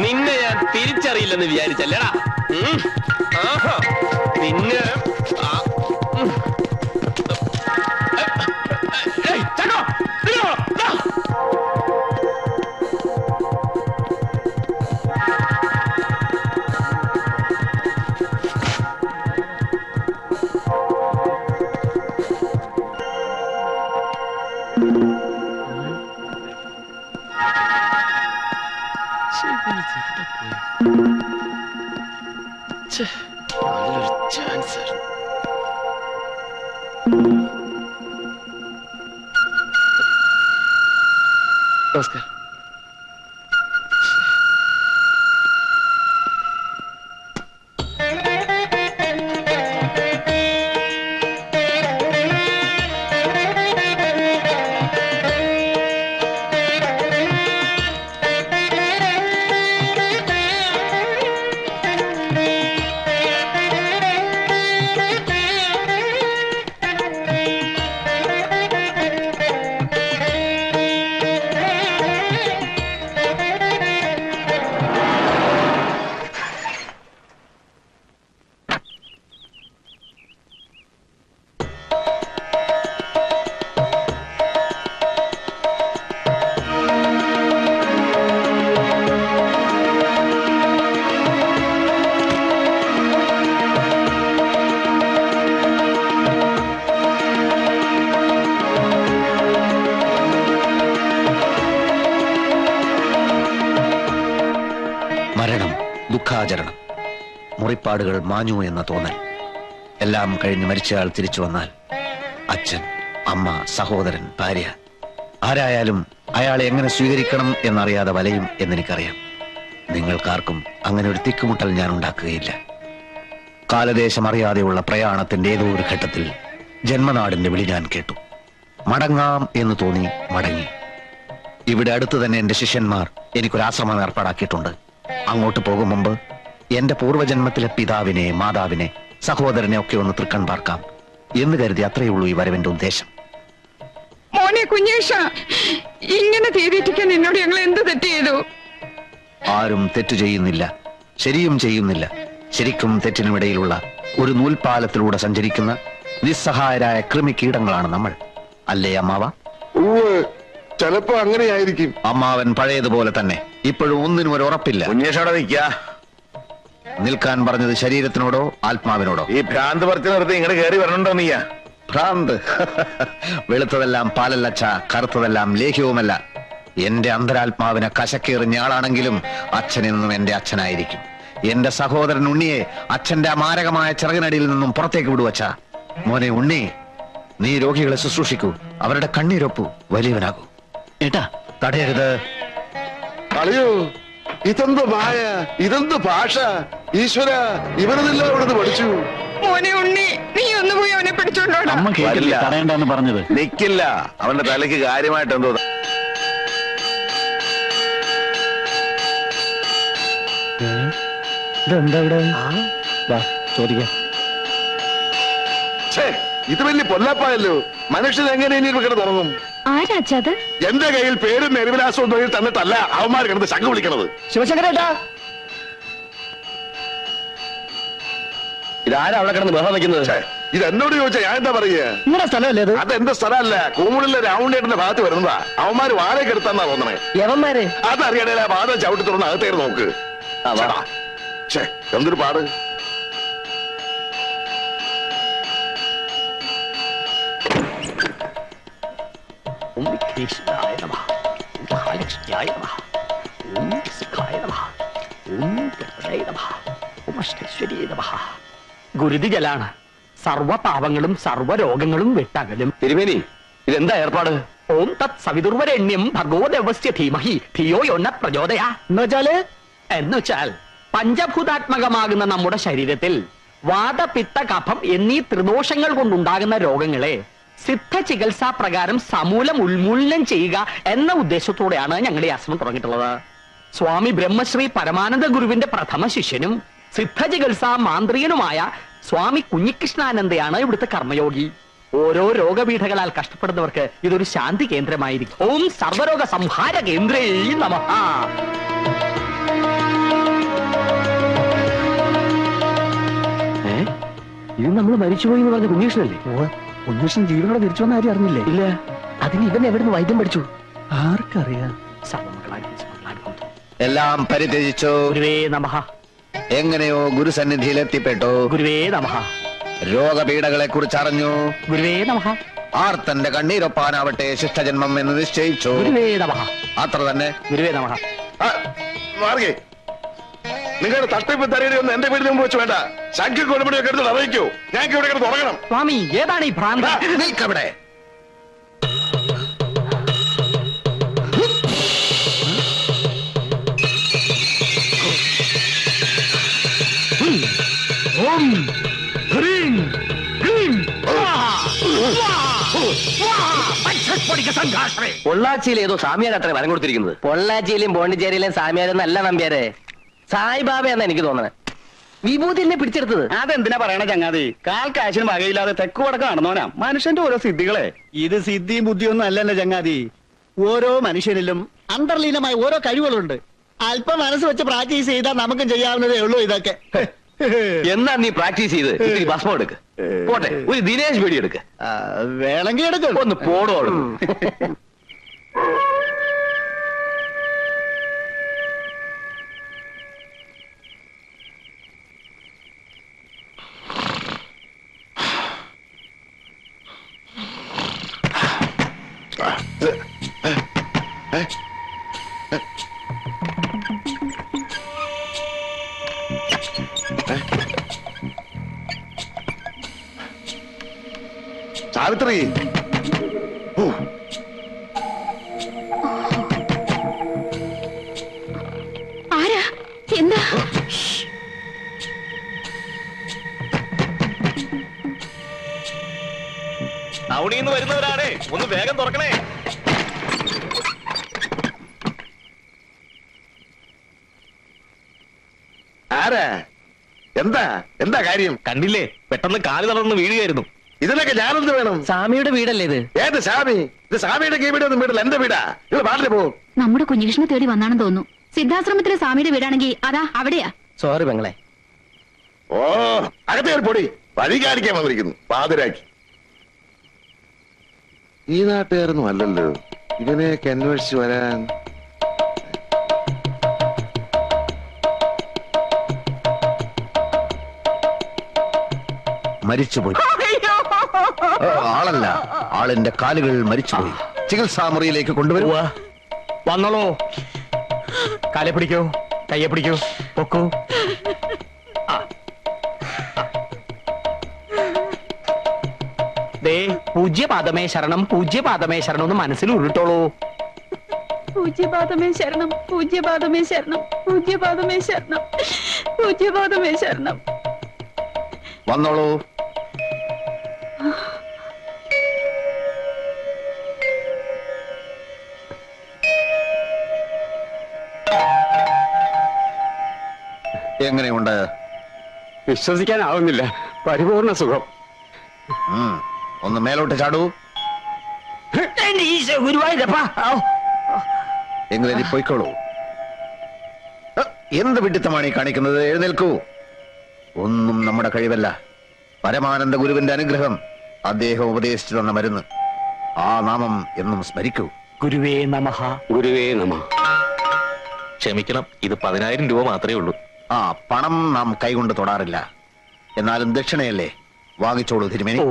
നിന്നെ ഞാൻ തിരിച്ചറിയില്ലെന്ന് വിചാരിച്ചല്ലടാ. നിന്നെ നല്ലൊരു ചാൻസ്. നമസ്കാരം. മരണം, ദുഃഖാചരണം, മുറിപ്പാടുകൾ മാഞ്ഞു എന്ന തോന്നൽ എല്ലാം കഴിഞ്ഞ് മരിച്ചയാൾ തിരിച്ചു വന്നാൽ അച്ഛൻ, അമ്മ, സഹോദരൻ, ഭാര്യ ആരായാലും അയാളെ എങ്ങനെ സ്വീകരിക്കണം എന്നറിയാതെ വലയും എന്നെനിക്കറിയാം. നിങ്ങൾക്കാർക്കും അങ്ങനെ ഒരു തിക്കുമുട്ടൽ ഞാൻ ഉണ്ടാക്കുകയില്ല. കാലദേശം അറിയാതെയുള്ള പ്രയാണത്തിന്റെ ഏതോ ഒരു ഘട്ടത്തിൽ ജന്മനാടിന്റെ വിളി ഞാൻ കേട്ടു. മടങ്ങാം എന്ന് തോന്നി മടങ്ങി. ഇവിടെ അടുത്ത് തന്നെ എന്റെ ശിഷ്യന്മാർ എനിക്കൊരാശ്രമം ഏർപ്പാടാക്കിയിട്ടുണ്ട്. അങ്ങോട്ട് പോകും മുമ്പ് എന്റെ പൂർവ്വജന്മത്തിലെ പിതാവിനെ, മാതാവിനെ, സഹോദരനെ ഒക്കെ ഒന്ന് തൃക്കൺ പാർക്കാം എന്ന് കരുതി അത്രയേ ഉള്ളൂ ഈ വരവിന്റെ ഉദ്ദേശം. മോനെ കുഞ്ഞേഷ, ഇങ്ങനെ തീരിട്ടിക്കാൻ എന്നോട് ഞങ്ങൾ എന്ത് തെറ്റ് ചെയ്തു? ആരും തെറ്റു ചെയ്യുന്നില്ല, ശരിയും ചെയ്യുന്നില്ല. ശരിക്കും തെറ്റിനുമിടയിലുള്ള ഒരു നൂൽപാലത്തിലൂടെ സഞ്ചരിക്കുന്ന നിസ്സഹായരായ കൃമികീടങ്ങളാണ് നമ്മൾ. അല്ലേ അമ്മാവ? ചിലപ്പോ അങ്ങനെയായിരിക്കും. അമ്മാവൻ പഴയതുപോലെ തന്നെ. ഇപ്പോഴും ഒന്നിനും ഒരു ഉറപ്പില്ല. കുഞ്ഞേഷോടെ നിൽക്കാ. നിൽക്കാൻ പറഞ്ഞത് ശരീരത്തിനോടോ ആത്മാവിനോടോ? ഈ ഭ്രാന്ത് പറിച്ച് നിർത്തി ഇങ്ങോട്ട് കയറി വരണുണ്ടോ നീയാ? ഭ്രാന്ത്? വെളുത്തതെല്ലാം പാലല്ലച്ച, കറുത്തതെല്ലാം ലേഹ്യവുമല്ല. എന്റെ അന്തരാത്മാവിനെ കശക്കേറിഞ്ഞ ആളാണെങ്കിലും അച്ഛനെന്നും എന്റെ അച്ഛനായിരിക്കും. എന്റെ സഹോദരൻ ഉണ്ണിയെ അച്ഛന്റെ മാരകമായ ചിറകിനടിയിൽ നിന്നും പുറത്തേക്ക് വിടുവച്ച. മോനെ ഉണ്ണി, നീ രോഗികളെ ശുശ്രൂഷിക്കൂ, അവരുടെ കണ്ണീരൊപ്പു, വലിയവനാകൂ. ഏട്ടാ, തടയരുത്. അളിയോ, ഇതെന്ത് മായ, ഇതെന്ത് ഭാഷ! ഈശ്വര, ഇവരതെല്ലാം ഇവിടുന്ന് പഠിച്ചു. മോനെ ഉണ്ണി, നീ ഒന്ന് പോയി അവനെ പിടിച്ചോണ്ടോടാ. അമ്മ കേട്ടില്ല തടയണ്ടെന്ന് പറഞ്ഞത്. നിക്കില്ല, അവന്റെ തലയ്ക്ക് കാര്യമായിട്ട് എന്തോ. ചോദിക്കാം. ഇത് വലിയ പൊല്ലപ്പായല്ലോ. മനുഷ്യൻ എങ്ങനെ ഇനി ഇവിടെ തുടങ്ങും? ആരാച്ചത്? എന്റെ കയ്യിൽ പേരും നെരുവിലാസവും തൊഴിൽ തന്നിട്ടല്ല അവന്മാർ കിടന്ന് ശങ്ക വിളിക്കണത്. ശിവശങ്കരേട്ടാ, ഇതാരാ അവിടെ കിടന്ന് ബഹളം വയ്ക്കുന്നത്? ഇത് എന്നോട് ചോദിച്ചാ ഞാൻ എന്താ പറയുക? നിങ്ങളുടെ സ്ഥലമല്ലേ ഇത്? അത് എന്റെ സ്ഥലമല്ല, കൂമുളിലെ രാവുണ്ടേട്ടന്റെ ഭാഗത്ത് വരുന്നതാ. അവന്മാര് വാഴയ്ക്ക് എടുത്താന്നാ തോന്നണേ. യവന്മാര് അതറിയണേ, വാദം ചവിട്ടി തുറന്ന് അകത്തേക്ക് നോക്ക്. എന്തൊരു പാട്! ഗുരുതിജലാണ് സർവ പാപങ്ങളും സർവ രോഗങ്ങളും വിട്ടകലും. തിരുമേനി, ഇതെന്താ ഏർപ്പാട്? ഓം തത് സവിതുർവരണ്യം ഭഗോ ദേവസ്യ ധീമഹി ധിയോ യോ ന പ്രചോദയാ. എന്നുവെച്ചാൽ പഞ്ചഭൂതാത്മകമാകുന്ന നമ്മുടെ ശരീരത്തിൽ വാതപിത്ത കഫം എന്നീ ത്രിദോഷങ്ങൾ കൊണ്ടുണ്ടാകുന്ന രോഗങ്ങളെ സിദ്ധ ചികിത്സാ പ്രകാരം സമൂലം ഉന്മൂലനം ചെയ്യുക എന്ന ഉദ്ദേശത്തോടെയാണ് ഞങ്ങളുടെ ഈ ആശ്രമം തുടങ്ങിയിട്ടുള്ളത്. സ്വാമി ബ്രഹ്മശ്രീ പരമാനന്ദ ഗുരുവിന്റെ പ്രഥമ ശിഷ്യനും സിദ്ധ ചികിത്സാ മാന്ത്രികനുമായ സ്വാമി കുഞ്ഞികൃഷ്ണാനന്ദയാണ് ഇവിടുത്തെ കർമ്മയോഗി. ഓരോ രോഗപീഠകളാൽ കഷ്ടപ്പെടുന്നവർക്ക് ഇതൊരു ശാന്തി കേന്ദ്രമായിരിക്കും. ഓം സർവരോഗ സംഹാര കേന്ദ്രേ നമഃ. ഇത് നമ്മൾ മരിച്ചുപോയി എന്ന് പറഞ്ഞ കുഞ്ഞീഷ്ണല്ലേ? കുഞ്ഞുഷ്ണൻ ജീവനോടെ തിരിച്ചു വന്ന കാര്യം അറിഞ്ഞില്ലേ? ഇല്ല. അതിന് ഇവൻ എവിടുന്ന് വൈദ്യം പഠിച്ചു? ആർക്കറിയാം. എല്ലാം പരിത്യജിച്ചു. ഗുരുവേ നമഃ. എങ്ങനെയോ ഗുരുസന്നിധിയിൽ എത്തിപ്പെട്ടു. ഗുരുവേ നമഃ. രോഗപീഠകളെ കുറിച്ച് അറിഞ്ഞു. ഗുരുവേ നമഃ. ആർത്തന്റെ കണ്ണീരൊപ്പാനാവട്ടെ ശിഷ്ടജന്മം എന്ന് നിശ്ചയിച്ചു. ഗുരുവേ നമഃ. അത്ര തന്നെ. ഗുരുവേ നമഃ. മാർഗേ, നിങ്ങളുടെ തട്ടിപ്പ് തരയുടെ ഒന്നും എന്റെ വീടിന് മുമ്പ് വെച്ച് വേണ്ട. ശംഖ് കൊടുപടിയൊക്കെ എടുത്ത് അറിയിക്കൂ. ഞങ്ങൾക്ക് ഇവിടെ കിടന്ന് തുടങ്ങണം. സ്വാമി ഏതാണ് ഈ ഭ്രാന്ത? നിൽക്കവിടെ. ഓം ഹ്രീം ക്ലീം സംഘാശ്രേ. പൊള്ളാച്ചിയിൽ ഏതോ സാമിയാരത്രേ വരം കൊടുത്തിരിക്കുന്നത്. പൊള്ളാച്ചിയിലും പോണ്ടിച്ചേരിയിലും സാമിയാരൊന്നും അല്ല നമ്പ്യാരെ, സായിബാബയാന്ന് എനിക്ക് തോന്നണേ. വിഭൂതി എന്നെ പിടിച്ചെടുത്തത്. അതെന്തിനാ പറയണ ചങ്ങാതി? കാൽ കാശിന് വകയില്ലാതെ തെക്ക് വടക്ക് നടന്നവനാ മനുഷ്യന്റെ ഓരോ സിദ്ധികളെ. ഇത് സിദ്ധിയും ബുദ്ധിയൊന്നും അല്ലല്ലോ ചങ്ങാതി. ഓരോ മനുഷ്യനിലും അന്തർലീനമായ ഓരോ കഴിവുകളുണ്ട്. അല്പം മനസ്സ് വെച്ച് പ്രാക്ടീസ് ചെയ്താൽ നമുക്കും ചെയ്യാവുന്നതേ ഉള്ളൂ ഇതൊക്കെ. എന്നാ നീ പ്രാക്ടീസ് ചെയ്ത് ഇത്തിരി ഭസ്മം എടുക്ക്. പോട്ടെ, ഒരു ദിനേശ് പേടി എടുക്ക്. വേണമെങ്കിൽ എടുക്കും. ഒന്ന് പോടോ. സാവിത്രി, ആരാ? എന്താ? ടൗണിന്ന് വരുന്നവരാണേ, ഒന്ന് വേഗം തുറക്കണേ. ആരാ? എന്താ എന്താ കാര്യം? കണ്ടില്ലേ, പെട്ടെന്ന് കാല് തളർന്ന് വീഴുകയായിരുന്നു. ഇതിനൊക്കെ ഞാനെന്ത് വേണം? സാമിയുടെ വീടല്ലേ ഇത്? ഏത് സ്വാമി? ഇത് സ്വാമിയുടെ വീടൊന്നും വീട്ടിൽ എന്റെ വീടാ. നിങ്ങൾ പാട്ടില് പോകും. നമ്മുടെ കുഞ്ഞികൃഷ്ണനെ തേടി വന്നാണെന്ന് തോന്നുന്നു. സിദ്ധാശ്രമത്തിലെ സ്വാമിയുടെ വീടാണെങ്കിൽ അതാ അവിടെയാ. സോറി പെങ്ങളെ. ഓ, അകത്തെ ഒരു പൊടി വഴി കാണിക്കാൻ വന്നിരിക്കുന്നു പാതിരാക്കി. ഈ നാട്ടുകാരൊന്നും അല്ലല്ലോ ഇവനെയൊക്കെ അന്വേഷിച്ച് വരാൻ. മരിച്ചുപോയി. ആളല്ല, ആളിന്റെ കാലുകൾ മരിച്ചുപോയി. ചികിത്സാ മുറിയിലേക്ക് കൊണ്ടുവരുക. വന്നോളൂ. കാലെ പിടിക്കൂ, കയ്യെ പിടിക്കൂ, പൊക്കൂ. ദേ, പൂജ്യപാദമേ ശരണം, പൂജ്യപാദമേ ശരണം എന്ന് മനസ്സിൽ ഉരുട്ടോളൂ. പൂജ്യപാദമേ ശരണം, പൂജ്യപാദമേ ശരണം, പൂജ്യപാദമേ ശരണം, പൂജ്യപാദമേ ശരണം. വന്നോളൂ. എങ്ങനെയുണ്ട്? വിശ്വസിക്കാനാവുന്നില്ല. പരിപൂർണ സുഖം. ഒന്ന് മേലോട്ട് ചാടൂ. ഗുരുവായൂരപ്പാ. എങ്ങനെ നീ പോയിക്കോളൂ. എന്ത് വിഡിത്തമാണ് ഈ കാണിക്കുന്നത്? എഴുന്നേൽക്കൂ. ഒന്നും നമ്മുടെ കഴിവല്ല. പരമാനന്ദ ഗുരുവിന്റെ അനുഗ്രഹം, അദ്ദേഹം ഉപദേശിച്ചു തന്ന മരുന്ന്. ആ നാമം എന്നും സ്മരിക്കൂ. ഗുരുവേ നമഃ. ഗുരുവേ നമഃ. ക്ഷമിക്കണം, ഇത് 10,000 രൂപ മാത്രമേ ഉള്ളൂ. ആ പണം നാം കൈകൊണ്ട് തൊടാറില്ല. എന്നാലും ദക്ഷിണയല്ലേ, വാങ്ങിച്ചോളൂ തിരുമേനി. ഓ.